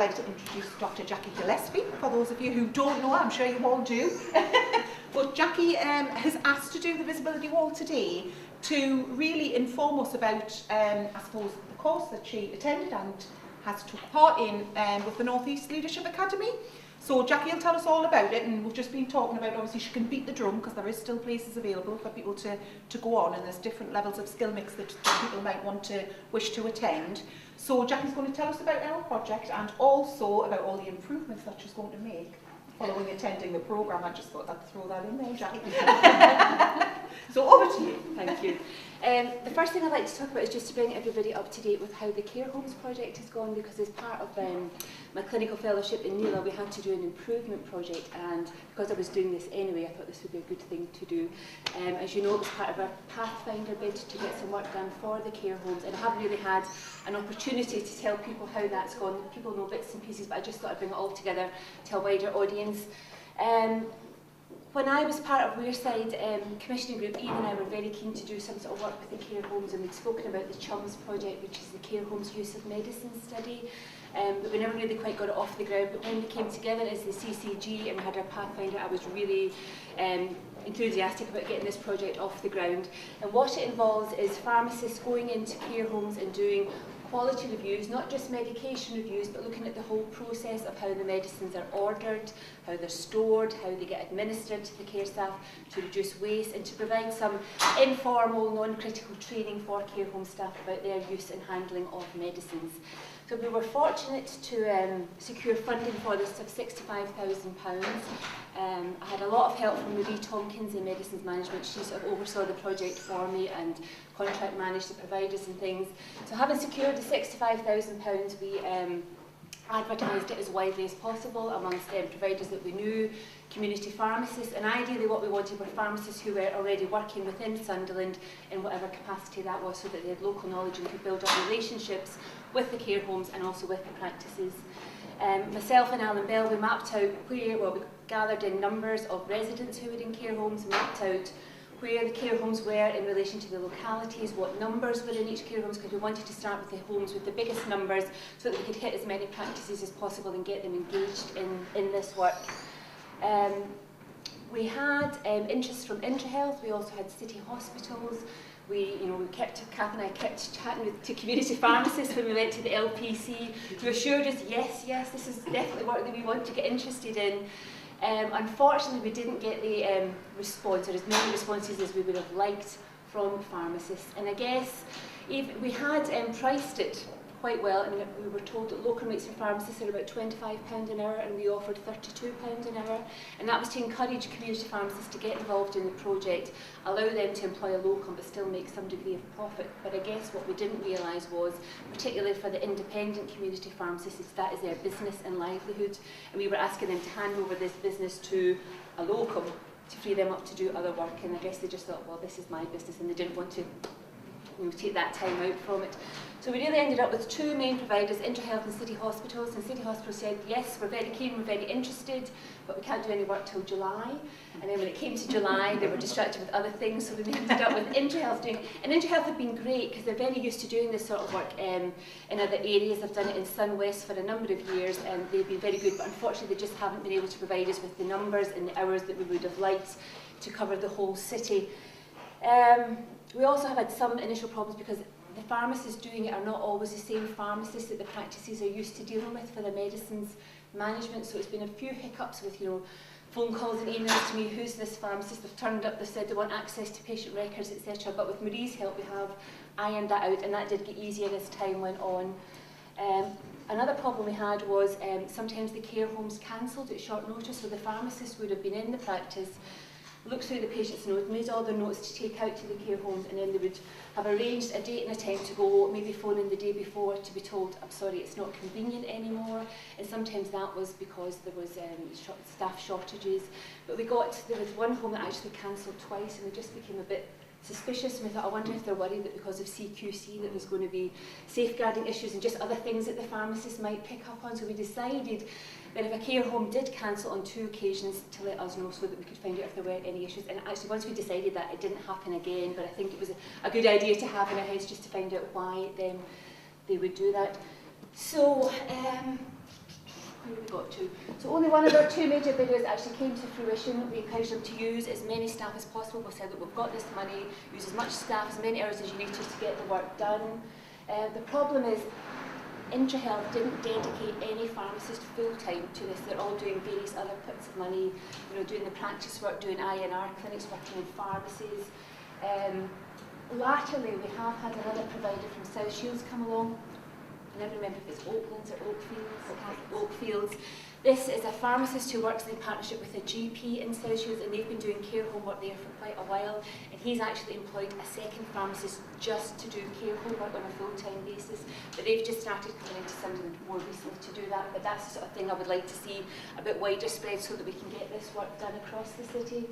like to introduce Dr. Jackie Gillespie. For those of you who don't know, I'm sure you all do. But Jackie has asked to do the visibility wall today to really inform us about, I suppose, the course that she attended and has took part in with the North East Leadership Academy. So Jackie will tell us all about it, and we've just been talking about, obviously she can beat the drum because there is still places available for people to go on, and there's different levels of skill mix that people might wish to attend. So Jackie's going to tell us about our project and also about all the improvements that she's going to make following attending the programme. I just thought I'd throw that in there, Jackie. So over to you. Thank you. The first thing I'd like to talk about is just to bring everybody up to date with how the Care Homes project has gone, because as part of my clinical fellowship in NELA, we had to do an improvement project, and because I was doing this anyway, I thought this would be a good thing to do. As you know, it was part of our Pathfinder bid to get some work done for the care homes, and I haven't really had an opportunity to tell people how that's gone. People know bits and pieces, but I just thought I'd bring it all together to a wider audience. When I was part of Wearside Commissioning Group, Ian and I were very keen to do some sort of work with the care homes, and we'd spoken about the CHUMS project, which is the Care Homes Use of Medicine study, but we never really quite got it off the ground. But when we came together as the CCG and we had our Pathfinder, I was really enthusiastic about getting this project off the ground. And what it involves is pharmacists going into care homes and doing quality reviews, not just medication reviews, but looking at the whole process of how the medicines are ordered, how they're stored, how they get administered to the care staff to reduce waste, and to provide some informal, non-critical training for care home staff about their use and handling of medicines. So we were fortunate to secure funding for this of £65,000. I had a lot of help from Marie Tompkins in Medicines Management. She sort of oversaw the project for me and contract managed the providers and things. So having secured the £65,000, we advertised it as widely as possible amongst providers that we knew, community pharmacists, and ideally what we wanted were pharmacists who were already working within Sunderland in whatever capacity that was, so that they had local knowledge and could build up relationships with the care homes and also with the practices. Myself and Alan Bell, we mapped out we gathered in numbers of residents who were in care homes, mapped out where the care homes were in relation to the localities, what numbers were in each care homes, because we wanted to start with the homes with the biggest numbers so that we could hit as many practices as possible and get them engaged in this work. We had interest from IntraHealth. We also had city hospitals. Kath and I kept chatting to community pharmacists when we went to the LPC, who assured us, yes, this is definitely work that we want to get interested in. Unfortunately, we didn't get the response, or as many responses as we would have liked from pharmacists. And I guess we had priced it quite well. I mean, we were told that locum rates for pharmacists are about £25 an hour, and we offered £32 an hour. And that was to encourage community pharmacists to get involved in the project, allow them to employ a locum but still make some degree of profit. But I guess what we didn't realise was, particularly for the independent community pharmacists, that is their business and livelihood. And we were asking them to hand over this business to a locum to free them up to do other work. And I guess they just thought, well, this is my business, and they didn't want to take that time out from it. So we really ended up with two main providers, IntraHealth and City Hospitals, and City Hospitals said, yes, we're very keen, we're very interested, but we can't do any work till July. And then when it came to July, they were distracted with other things, so we ended up with IntraHealth doing, and IntraHealth have been great because they're very used to doing this sort of work in other areas. They've done it in Sun West for a number of years, and they've been very good, but unfortunately they just haven't been able to provide us with the numbers and the hours that we would have liked to cover the whole city. We also have had some initial problems because the pharmacists doing it are not always the same pharmacists that the practices are used to dealing with for the medicines management. So it's been a few hiccups with, phone calls and emails to me, who's this pharmacist? They've turned up, they've said they want access to patient records, etc. But with Marie's help, we have ironed that out, and that did get easier as time went on. Another problem we had was sometimes the care homes cancelled at short notice, so the pharmacist would have been in the practice, looked through the patient's notes, made all their notes to take out to the care homes, and then they would have arranged a date and a time to go, maybe phone in the day before to be told, I'm sorry, it's not convenient anymore. And sometimes that was because there was staff shortages. But there was one home that actually cancelled twice, and we just became a bit suspicious, and we thought, I wonder if they're worried that because of CQC that there's going to be safeguarding issues and just other things that the pharmacists might pick up on. So we decided that if a care home did cancel on 2 occasions, to let us know so that we could find out if there were any issues. And actually once we decided that, it didn't happen again, but I think it was a good idea to have in our heads just to find out why they would do that. So where we got to. So only one of our 2 major bidders actually came to fruition. We encouraged them to use as many staff as possible. We said that we've got this money, use as much staff, as many hours as you need to get the work done. The problem is IntraHealth didn't dedicate any pharmacists full-time to this. They're all doing various other bits of money, you know, doing the practice work, doing INR clinics, working in pharmacies. Latterly, we have had another provider from South Shields come along. I never remember if it's Oaklands or Oakfields. This is a pharmacist who works in partnership with a GP in South Shields, and they've been doing care home work there for quite a while. And he's actually employed a second pharmacist just to do care home work on a full-time basis. But they've just started coming into Sunderland more recently to do that. But that's the sort of thing I would like to see a bit wider spread so that we can get this work done across the city.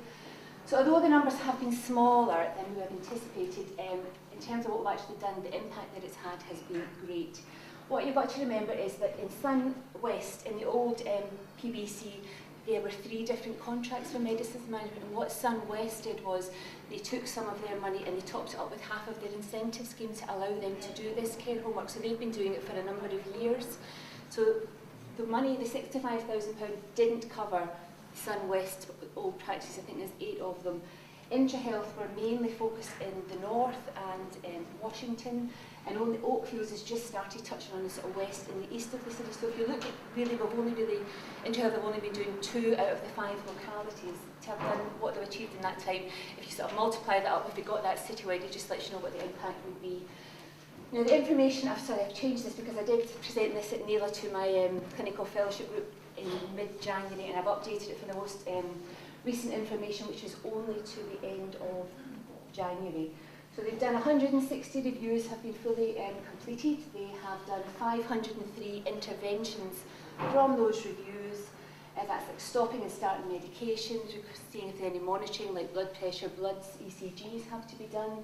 So although the numbers have been smaller than we have anticipated, in terms of what we've actually done, the impact that it's had has been great. What you've got to remember is that in Sun West, in the old PBC, there were 3 different contracts for medicines management, and what Sun West did was they took some of their money and they topped it up with half of their incentive scheme to allow them to do this care home work. So they've been doing it for a number of years. So the money, the £65,000, didn't cover Sun West old practices. I think there's 8 of them. IntraHealth were mainly focused in the north and Washington, and only Oakfields has just started touching on the sort of west and the east of the city. So if you look at IntraHealth have only been doing 2 out of the 5 localities to have done what they've achieved in that time. If you sort of multiply that up, if you got that citywide, it just lets you know what the impact would be. Now the information, I've changed this because I did present this at NAILA to my clinical fellowship group in mid-January, and I've updated it for the most recent information, which is only to the end of January. So they've done 160 reviews, have been fully completed. They have done 503 interventions from those reviews. That's like stopping and starting medications, seeing if there's any monitoring like blood pressure, bloods, ECGs have to be done.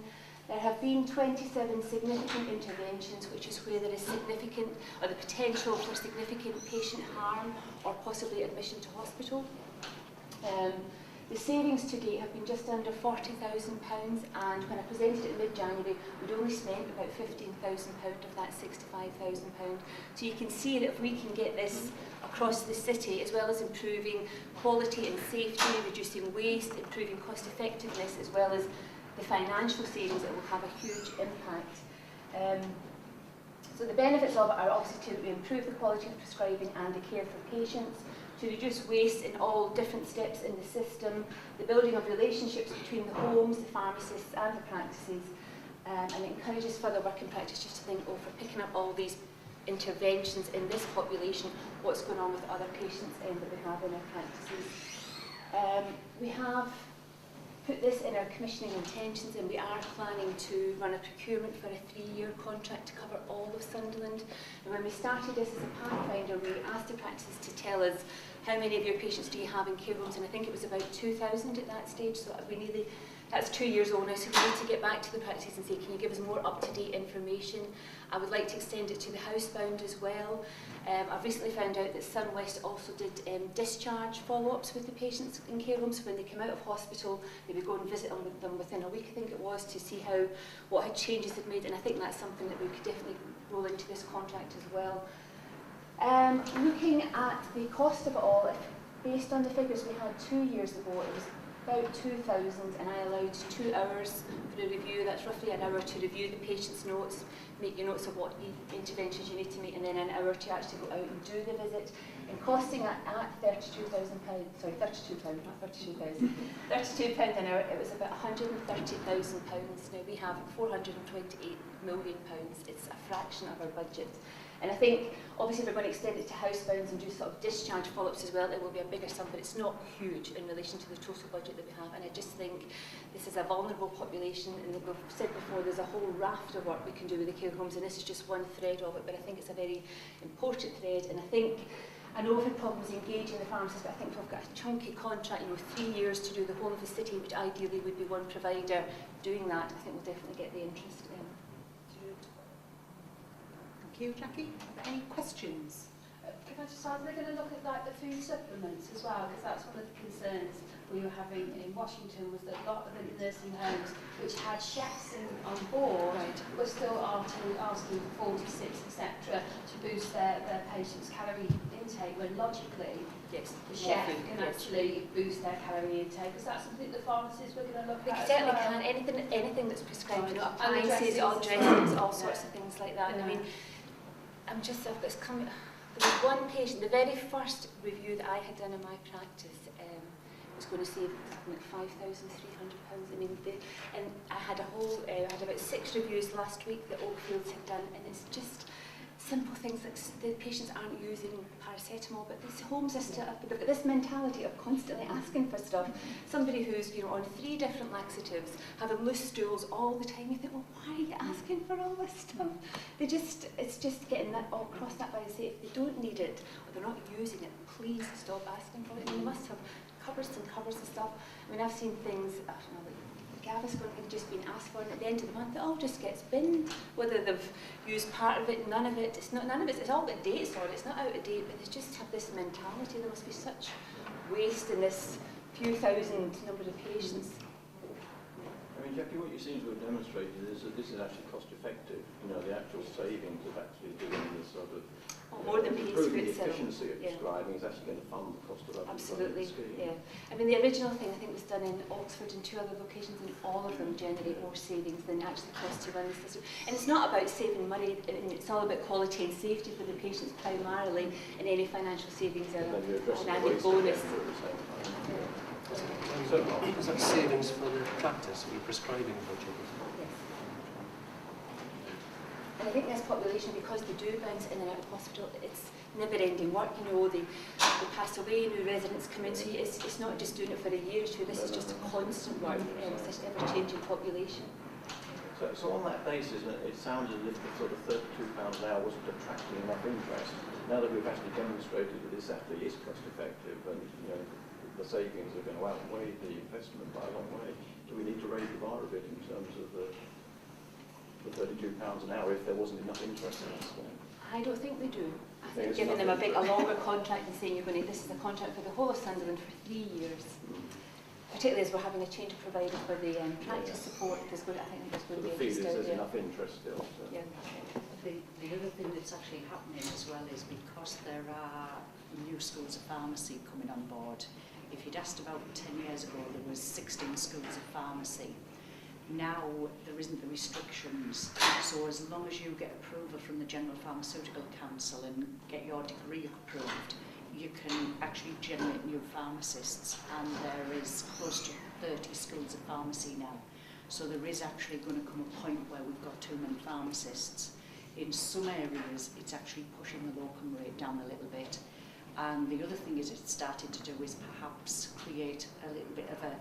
There have been 27 significant interventions, which is where there is significant, or the potential for significant patient harm or possibly admission to hospital. The savings to date have been just under £40,000, and when I presented it in mid-January, we'd only spent about £15,000 of that £65,000. So you can see that if we can get this across the city, as well as improving quality and safety, reducing waste, improving cost effectiveness, as well as the financial savings, it will have a huge impact. So the benefits of it are obviously to improve the quality of prescribing and the care for patients, to reduce waste in all different steps in the system, the building of relationships between the homes, the pharmacists and the practices, and it encourages further work in practice just to think, oh, for picking up all these interventions in this population, what's going on with other patients that we have in our practices. We have put this in our commissioning intentions, and we are planning to run a procurement for a 3-year contract to cover all of Sunderland. And when we started this as a pathfinder, we asked the practices to tell us how many of your patients do you have in care homes, and I think it was about 2,000 at that stage. So that's 2 years old now, so we need to get back to the practices and say, can you give us more up-to-date information? I would like to extend it to the housebound as well. I've recently found out that Sun West also did discharge follow-ups with the patients in care homes. So when they come out of hospital, they would go and visit them within a week, I think it was, to see what changes they've made, and I think that's something that we could definitely roll into this contract as well. Looking at the cost of it all, based on the figures we had 2 years ago, it was about 2,000, and I allowed 2 hours for a review. That's roughly an hour to review the patient's notes, make your notes of what interventions you need to make, and then an hour to actually go out and do the visit. And costing at £32,000, sorry, £32, not 32,000, £32 an hour, it was about £130,000. Now we have £428 million. It's a fraction of our budget. And I think, obviously, if we're going to extend it to housebounds and do sort of discharge follow-ups as well, it will be a bigger sum, but it's not huge in relation to the total budget that we have. And I just think this is a vulnerable population, and we've said before, there's a whole raft of work we can do with the care homes, and this is just one thread of it, but I think it's a very important thread. And I know we've had problems engaging the pharmacists, but I think we've got a chunky contract, 3 years to do the whole of the city, which ideally would be one provider doing that. I think we'll definitely get the interest in. Thank you, Jackie. Are there any questions? Can I just ask, they're going to look at the food supplements as well, because that's one of the concerns we were having in Washington was that a lot of the nursing homes which had chefs on board were still asking for 46, etc., to boost their patients' calorie intake, when logically the chef can actually boost their calorie intake. Is that something the pharmacists were going to look at? They certainly can. Anything that's prescribed, you know, appliances, all dressings, all sorts of things like that. And I mean, I've got this coming. There was one patient, the very first review that I had done in my practice was going to save like £5,300. I mean, and I had I had about 6 reviews last week that Oakfields had done, and it's just simple things like the patients aren't using paracetamol, but these homes are still, they've got this mentality of constantly asking for stuff. Somebody who's, you know, on 3 different laxatives, having loose stools all the time, you think, well, why are you asking for all this stuff? It's just getting that all crossed that by the say, if they don't need it, or they're not using it, please stop asking for it. I mean, you must have cupboards and cupboards of stuff. I mean, I've seen things, I don't know, like Gaviscon had just been asked for, and at the end of the month it all just gets binned. Whether they've used part of it, none of it, it's all got dates on it, it's not out of date, but they just have this mentality. There must be such waste in this few thousand number of patients. I mean, Jackie, what you seem to have demonstrated is that this is actually cost effective. You know, the actual savings of actually doing this sort of more than pays for improving the itself. efficiency of prescribing is actually going to fund the cost of that. Absolutely, yeah. I mean, the original thing I think was done in Oxford and 2 other locations, and all of them generate more savings than it actually costs to run the system. And it's not about saving money, it's all about quality and safety for the patients primarily, and any financial savings are an added bonus. So is that savings for the practice, for the prescribing budget? And I think this population, because they do bounce in and out of hospital, it's never-ending work. You know, they pass away, new residents come in, so it's not just doing it for a year or 2. This is just a constant work with such an ever-changing population. So on that basis, it sounds as if the sort of £32 an hour wasn't attracting enough interest. Now that we've actually demonstrated that this actually is cost-effective, and you know the savings are going to outweigh the investment by a long way, do we need to raise the bar a bit in terms of the £32 an hour if there wasn't enough interest in this? I don't think we do. I think giving them a longer contract and saying this is a contract for the whole of Sunderland for 3 years. Particularly as we're having a change of provider for the practice support, I think there's going to be a feel there's enough interest still. So. Yeah. The other thing that's actually happening as well is because there are new schools of pharmacy coming on board. If you'd asked about 10 years ago, there was 16 schools of pharmacy. Now there isn't the restrictions, so as long as you get approval from the General Pharmaceutical Council and get your degree approved, you can actually generate new pharmacists, and there is close to 30 schools of pharmacy now. So there is actually going to come a point where we've got too many pharmacists. In some areas it's actually pushing the locum rate down a little bit. And the other thing is it's started to do is perhaps create a little bit of a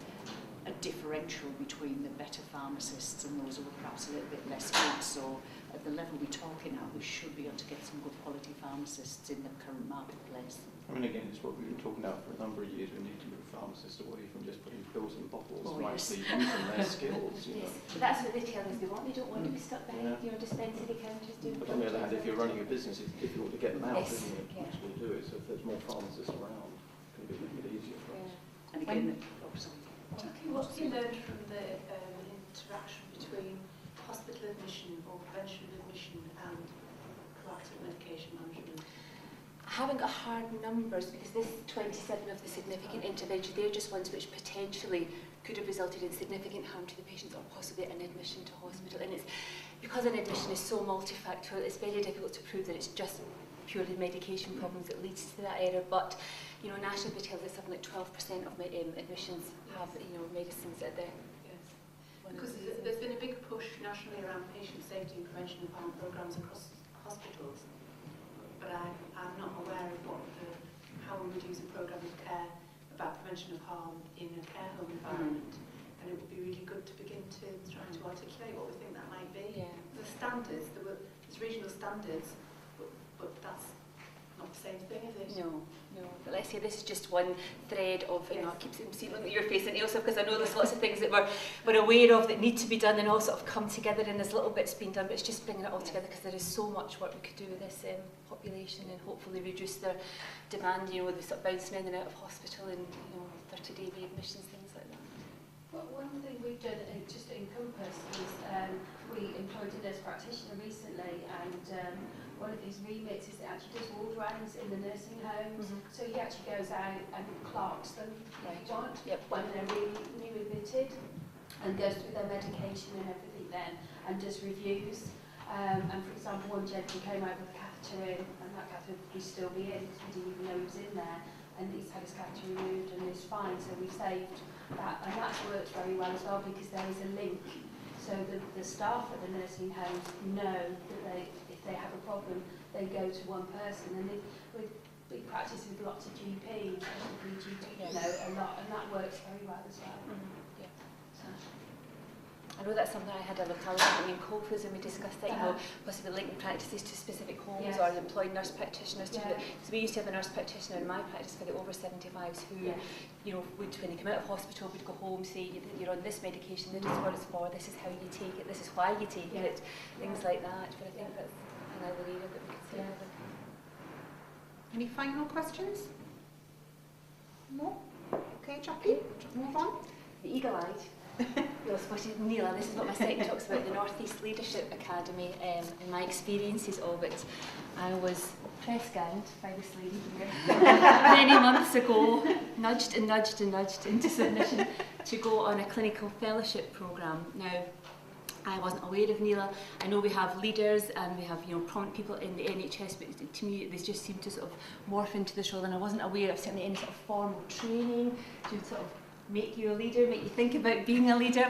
differential between the better pharmacists and those who are perhaps a little bit less good. So at the level we're talking at, we should be able to get some good quality pharmacists in the current marketplace. I mean, again, it's what we've been talking about for a number of years. We need to move pharmacists away from just putting pills in bottles and actually using their skills. You know. But that's what they tell us they want. They don't want to be stuck behind your dispensary counters doing. But on the other hand, if you're running a business, it's difficult to get them out, isn't it? Yeah. To actually do it. So if there's more pharmacists around, it can be a little bit easier for us. And again, What have you learned from the interaction between hospital admission or prevention of admission and proactive medication management? I haven't got hard numbers because this 27 of the significant intervention, they're just ones which potentially could have resulted in significant harm to the patients or possibly an admission to hospital. And it's because an admission is so multifactorial, it's very difficult to prove that it's just purely medication problems that leads to that error. But you know, nationally we tell that something like 12% of admissions have medicines at their Because there's been a big push nationally around patient safety and prevention of harm programmes across hospitals, but I'm not aware of how we would use a programme of care about prevention of harm in a care home environment. And it would be really good to begin to try to articulate what we think that might be. Yeah. The standards, there's regional standards, but that's not the same thing, is it? No. But let's say this is just one thread of, you know, I keep seeing your face and Ailsa, because I know there's lots of things that we're aware of that need to be done and all sort of come together, and there's little bits being done, but it's just bringing it all together because there is so much work we could do with this population and hopefully reduce their demand, you know, with sort of bouncing in and out of hospital and, you know, 30-day readmission. vaccinations, things like that. Well, one thing we've done just in Compass is we employed a nurse practitioner recently, and one of his remits is that actually does ward rounds in the nursing homes. So he actually goes out and clerks them if you want, when they're really new admitted, and goes through their medication and everything then, and does reviews. And for example, one gentleman came out with a catheter in, and that catheter would still be in because we didn't even know he was in there, and he's had his catheter removed and is fine, so we've saved that, and that's worked very well as well because there is a link. So the staff at the nursing homes know that if they have a problem, they go to one person, and we practice with lots of GPs, you know, a lot, and that works very well as well. So. I know that's something I had a look at in Colfus, and we discussed that, you know, possibly linking practices to specific homes or employed nurse practitioners to do. So we used to have a nurse practitioner in my practice for the over 75s who, you know, would, when they come out of hospital, would go home, say, you're on this medication, this is what it's for, this is how you take it, this is why you take it, things like that. But I think that's another area that we could say. Any final questions? No? Okay, Jackie, move on. The eagle-eyed. You're spotted, Neela, this is what my second talks about, the North East Leadership Academy, and my experiences of it. I was press ganged by this lady here many months ago, nudged into submission to go on a clinical fellowship programme. Now, I wasn't aware of Neela. I know we have leaders and we have, you know, prominent people in the NHS, but to me they just seem to sort of morph into this role, and I wasn't aware of certainly any sort of formal training to sort of make you a leader, make you think about being a leader,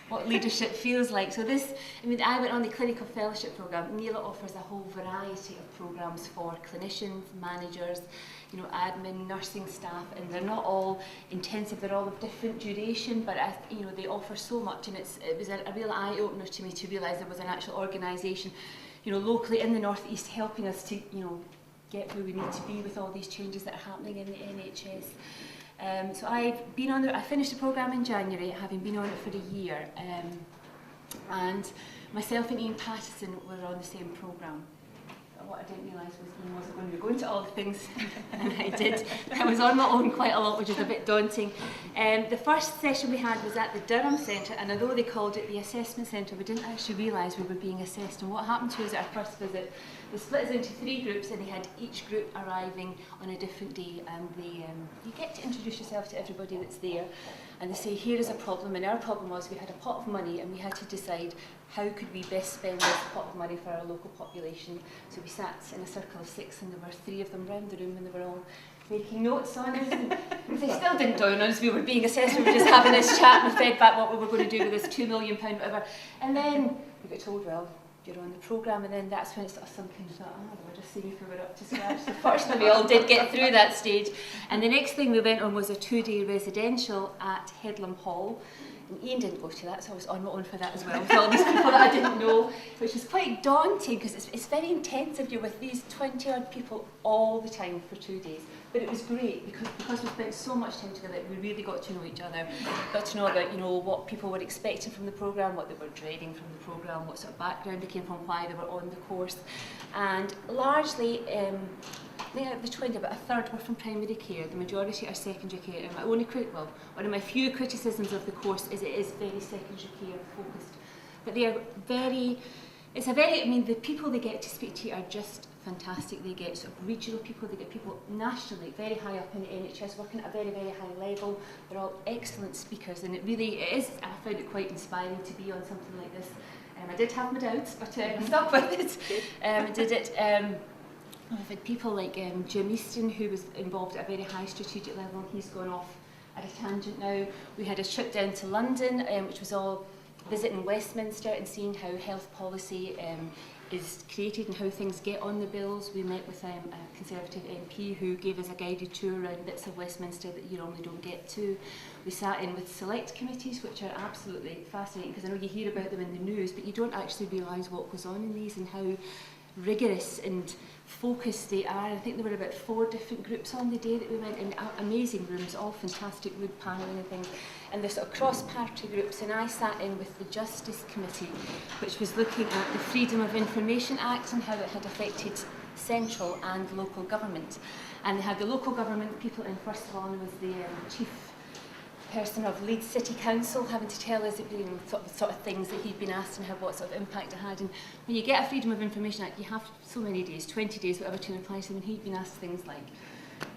what leadership feels like. So this, I mean, I went on the clinical fellowship programme. Neela offers a whole variety of programmes for clinicians, managers, you know, admin, nursing staff, and they're not all intensive, they're all of different duration, but you know, they offer so much, and it was a real eye-opener to me to realise there was an actual organisation, you know, locally in the North East helping us to, you know, get where we need to be with all these changes that are happening in the NHS. So I've been on I finished the programme in January, having been on it for a year, and myself and Ian Pattison were on the same programme. But what I didn't realise was Ian wasn't going to be going to all the things, and I did. I was on my own quite a lot, which is a bit daunting. The first session we had was at the Durham Centre, and although they called it the Assessment Centre, we didn't actually realise we were being assessed. And what happened to us at our first visit, they split us into 3 groups, and they had each group arriving on a different day, and they, you get to introduce yourself to everybody that's there, and they say, here is a problem, and our problem was we had a pot of money, and we had to decide how could we best spend this pot of money for our local population. So we sat in a circle of 6, and there were 3 of them round the room, and they were all making notes on us, and they still didn't down on us. We were being assessed, we were just having this chat and fed back what we were going to do with this £2 million whatever, and then we got told, well, you're on the programme, and then that's when it sort of sunk in. I thought, we're just seeing if we were up to scratch. So fortunately we all did get through that stage, and the next thing we went on was a 2-day residential at Headlam Hall. And Ian didn't go to that, so I was on my own for that as well, with all these people that I didn't know, which was quite daunting because it's very intensive. You're with these 20-odd people all the time for 2 days. But it was great because we spent so much time together, we really got to know each other, got to know about, you know, what people were expecting from the programme, what they were dreading from the programme, what sort of background they came from, why they were on the course. And largely, I think out of the 20, about a third were from primary care, the majority are secondary care. And my only one of my few criticisms of the course is it is very secondary care focused. But they are I mean, the people they get to speak to are just fantastic. They get sort of regional people, they get people nationally, very high up in the NHS, working at a very, very high level. They're all excellent speakers, and it is, I found it quite inspiring to be on something like this. I did have my doubts, but I stuck with it. Did it. I've had people like Jim Easton, who was involved at a very high strategic level. He's gone off at a tangent now. We had a trip down to London, which was all visiting Westminster and seeing how health policy is created and how things get on the bills. We met with a Conservative MP who gave us a guided tour around bits of Westminster that you normally don't get to. We sat in with select committees, which are absolutely fascinating because I know you hear about them in the news, but you don't actually realise what goes on in these and how rigorous and focused they are. I think there were about 4 different groups on the day that we went in, amazing rooms, all fantastic wood panelling and things, and they're sort of cross-party groups, and I sat in with the Justice Committee, which was looking at the Freedom of Information Act and how it had affected central and local government. And they had the local government people in first of all, and was the Chief chairperson of Leeds City Council, having to tell us, you know, sort of things that he'd been asked and how, what sort of impact it had. And when you get a Freedom of Information Act, you have so many days, 20 days, whatever, to reply to them. And he'd been asked things like,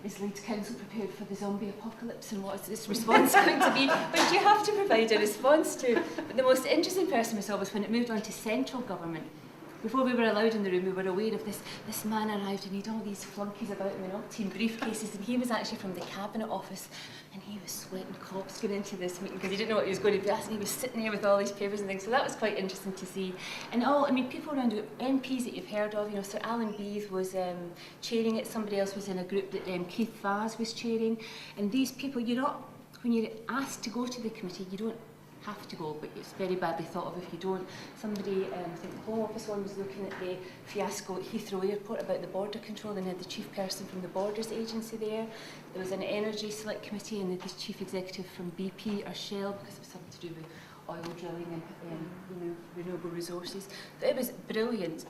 is Leeds Council prepared for the zombie apocalypse, and what is this response going to be? Which you have to provide a response to. But the most interesting person we saw was when it moved on to central government. Before we were allowed in the room, we were aware of this man arrived and he had all these flunkies about him in umpteen briefcases, and he was actually from the Cabinet Office, and he was sweating cops going into this meeting because he didn't know what he was going to be asked, and he was sitting there with all these papers and things, so that was quite interesting to see. And people around it, MPs that you've heard of, you know, Sir Alan Beith was chairing it, somebody else was in a group that Keith Vaz was chairing, and these people, when you're asked to go to the committee, you don't have to go, but it's very badly thought of if you don't. Somebody, I think the Home Office one was looking at the fiasco at Heathrow Airport about the border control, and had the chief person from the Borders Agency there. There was an energy select committee, and the chief executive from BP or Shell, because it was something to do with oil drilling and renewable resources. But it was brilliant.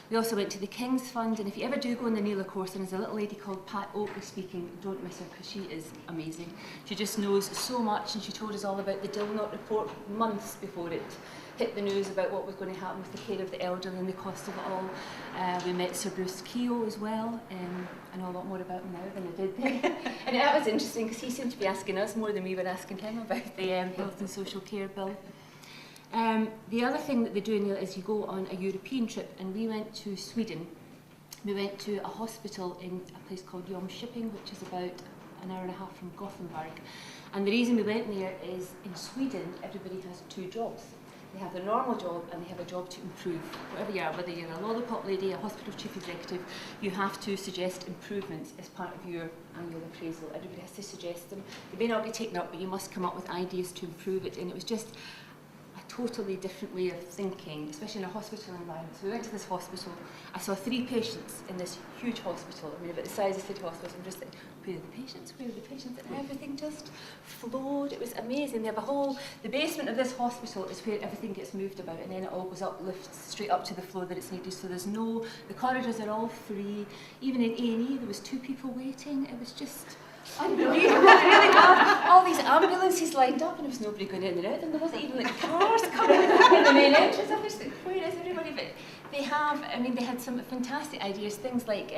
We also went to the King's Fund, and if you ever do go on the NELA course, and there's a little lady called Pat Oakley speaking, don't miss her because she is amazing. She just knows so much, and she told us all about the Dilnot report months before it hit the news about what was going to happen with the care of the elderly and the cost of it all. We met Sir Bruce Keogh as well. I know a lot more about him now than I did then. And that was interesting because he seemed to be asking us more than we were asking him about the Health and Social Care Bill. The other thing that they do in is you go on a European trip, and we went to Sweden. We went to a hospital in a place called Jönköping, which is about an hour and a half from Gothenburg. And the reason we went there is in Sweden, everybody has 2 jobs. They have their normal job and they have a job to improve. Whatever you are, whether you're a lollipop lady, a hospital chief executive, you have to suggest improvements as part of your annual appraisal. Everybody has to suggest them. They may not be taken up, but you must come up with ideas to improve it. And it was just a totally different way of thinking, especially in a hospital environment. So we went to this hospital. I saw 3 patients in this huge hospital. I mean, about the size of City Hospital. I'm just like, where are the patients? Where are the patients? And everything just flowed. It was amazing. They have the basement of this hospital is where everything gets moved about, and then it all goes up, lifts straight up to the floor that it's needed. So the corridors are all free. Even in A&E, there was 2 people waiting. It was just unbelievable. They really have all these ambulances lined up, and there was nobody going in and out, and there wasn't even like cars coming in the main entrance. I was like, where is everybody? But they had some fantastic ideas, things like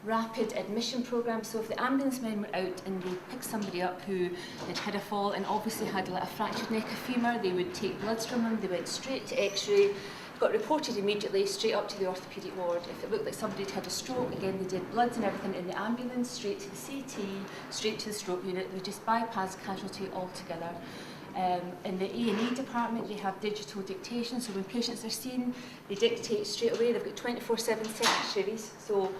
rapid admission programs. So if the ambulance men were out and they picked somebody up who had had a fall and obviously had a fractured neck or femur, they would take bloods from them. They went straight to X-ray, got reported immediately straight up to the orthopaedic ward. If it looked like somebody had had a stroke, again they did bloods and everything in the ambulance, straight to the CT, straight to the stroke unit. They just bypassed casualty altogether. In the A&E department, they have digital dictation, so when patients are seen, they dictate straight away. They've got 24/7 secretaries, so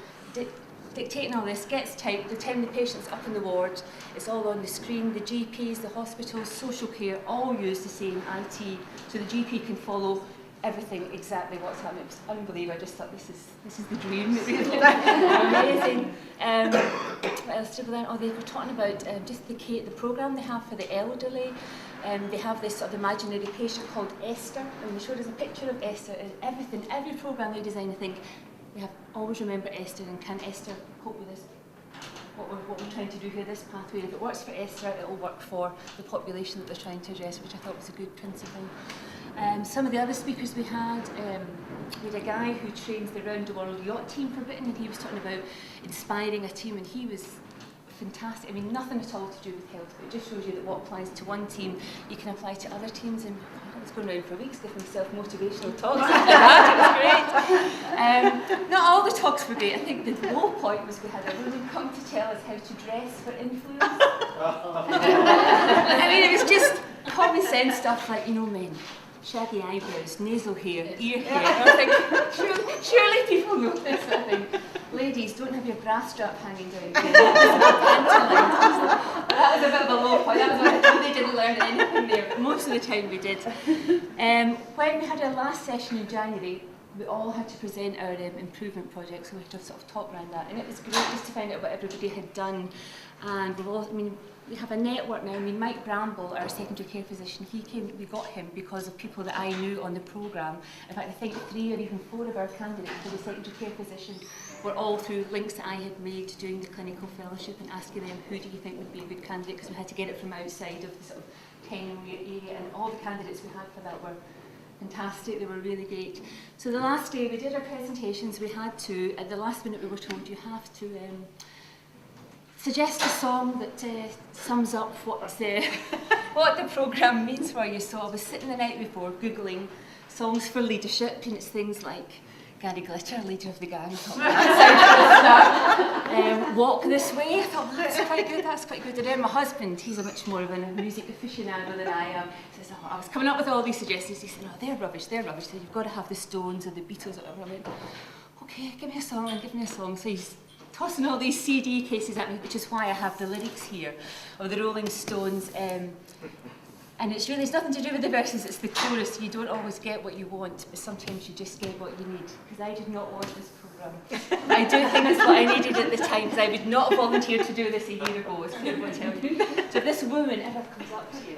dictating all this gets typed. The time the patient's up in the ward, it's all on the screen. The GPs, the hospitals, social care, all use the same IT, so the GP can follow everything exactly what's happening. It's unbelievable. I just thought this is the dream. Amazing. What else did we learn? Oh, they were talking about just the programme they have for the elderly. They have this sort of imaginary patient called Esther, and they showed us a picture of Esther, and every programme they design, I think, we have always remember Esther, and can Esther cope with this? What we're trying to do here, this pathway. If it works for Esther, it will work for the population that they're trying to address, which I thought was a good principle. Some of the other speakers we had a guy who trains the round the world yacht team for Britain, and he was talking about inspiring a team, and he was fantastic. I mean, nothing at all to do with health, but it just shows you that what applies to one team, you can apply to other teams. And I was going around for weeks giving myself motivational talks after that. It was great. Not all the talks were great. I think the low point was we had a woman come to tell us how to dress for influence. I mean, it was just common sense stuff like, men. Shaggy eyebrows, nasal hair, ear hair. I was like, surely people know this. I think, ladies, don't have your bra strap hanging down. That was a bit of a low point. That was when I know they didn't learn anything there, but most of the time we did. When we had our last session in January, we all had to present our improvement project, so we had to sort of talk around that, and it was great just to find out what everybody had done. And we've also, I mean, we have a network now. I mean, Mike Bramble, our secondary care physician, we got him because of people that I knew on the programme. In fact, I think 3 or even 4 of our candidates for the secondary care physician were all through links that I had made doing the clinical fellowship and asking them, who do you think would be a good candidate, because we had to get it from outside of the sort of Kenmure area, and all the candidates we had for that were fantastic, they were really great. So the last day we did our presentations, we had to, at the last minute we were told you have to suggest a song that sums up what the programme means for you. So I was sitting the night before Googling songs for leadership, and it's things like Gary Glitter, leader of the gang, Walk This Way. I thought, well, that's quite good. And then my husband, he's a much more of a music aficionado than I am, says, I was coming up with all these suggestions. He said, no, they're rubbish. So you've got to have the Stones or the Beatles or whatever. I went, okay, give me a song. So he's tossing all these CD cases at me, which is why I have the lyrics here of the Rolling Stones. And it's really, it's nothing to do with the verses, it's the chorus. You don't always get what you want, but sometimes you just get what you need. Because I did not want this programme. I do think it's what I needed at the time, because I would not have volunteered to do this a year ago, as Claire will tell you. So if this woman ever comes up to you,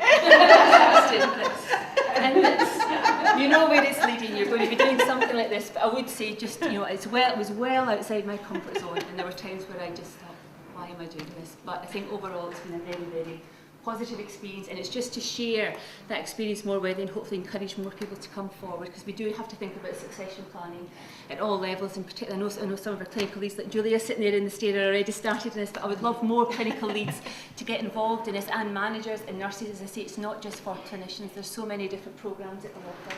and this, you know where it's leading, you're going to be doing something like this, but I would say just, you know, it was well outside my comfort zone, and there were times where I just thought, why am I doing this? But I think overall it's been a very, very positive experience, and it's just to share that experience more with and hopefully encourage more people to come forward, because we do have to think about succession planning at all levels. In particular, I know some of our clinical leads, like Julia sitting there in the stair, are already started in this, but I would love more clinical leads to get involved in this, and managers and nurses. As I say, it's not just for clinicians, there's so many different programmes that we offer,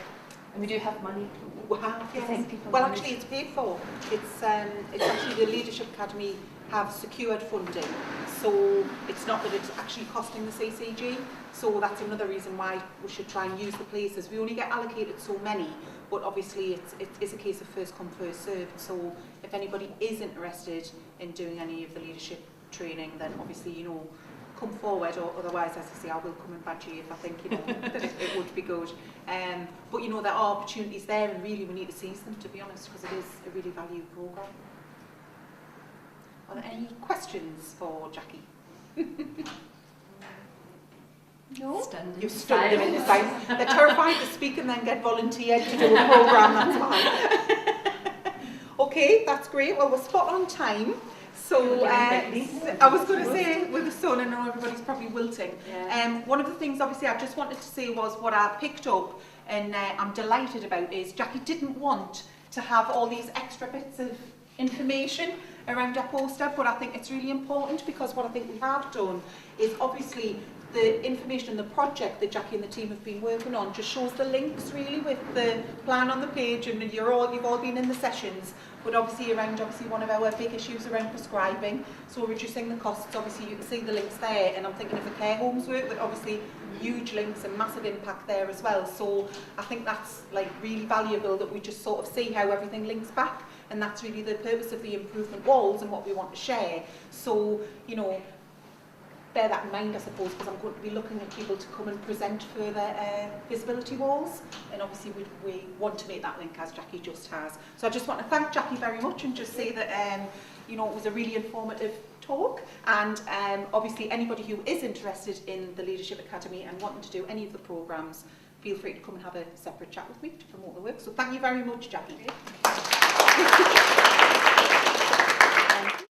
and we do have money. Wow, yes. Well, actually it's paid for. It's actually the Leadership Academy have secured funding, so it's not that it's actually costing the CCG, so that's another reason why we should try and use the places. We only get allocated so many, but obviously it is a case of first come first served, so if anybody is interested in doing any of the leadership training, then obviously, you know, come forward, or otherwise, as I say, I will come and badge you if I think, you know, that it would be good. But you know, there are opportunities there, and really we need to seize them, to be honest, because it is a really valued programme. Are there any questions for Jackie? No? You're stunned in the silence. They're terrified to speak and then get volunteered to do a programme, that's fine. Okay, that's great. Well, we're spot on time. So I was going to say, with the sun, I know everybody's probably wilting. Yeah. One of the things, obviously, I just wanted to say was what I picked up, and I'm delighted about, is Jackie didn't want to have all these extra bits of information around our poster, but I think it's really important, because what I think we have done is obviously the information and the project that Jackie and the team have been working on just shows the links really with the plan on the page, and you've all been in the sessions, but obviously one of our big issues around prescribing, so reducing the costs, obviously you can see the links there, and I'm thinking of the care homes work, but obviously huge links and massive impact there as well, so I think that's like really valuable that we just sort of see how everything links back. And that's really the purpose of the improvement walls and what we want to share. So, you know, bear that in mind, I suppose, because I'm going to be looking at people to come and present further visibility walls. And obviously we want to make that link, as Jackie just has. So I just want to thank Jackie very much and just say that, you know, it was a really informative talk. And obviously anybody who is interested in the Leadership Academy and wanting to do any of the programmes, feel free to come and have a separate chat with me to promote the work. So thank you very much, Jackie.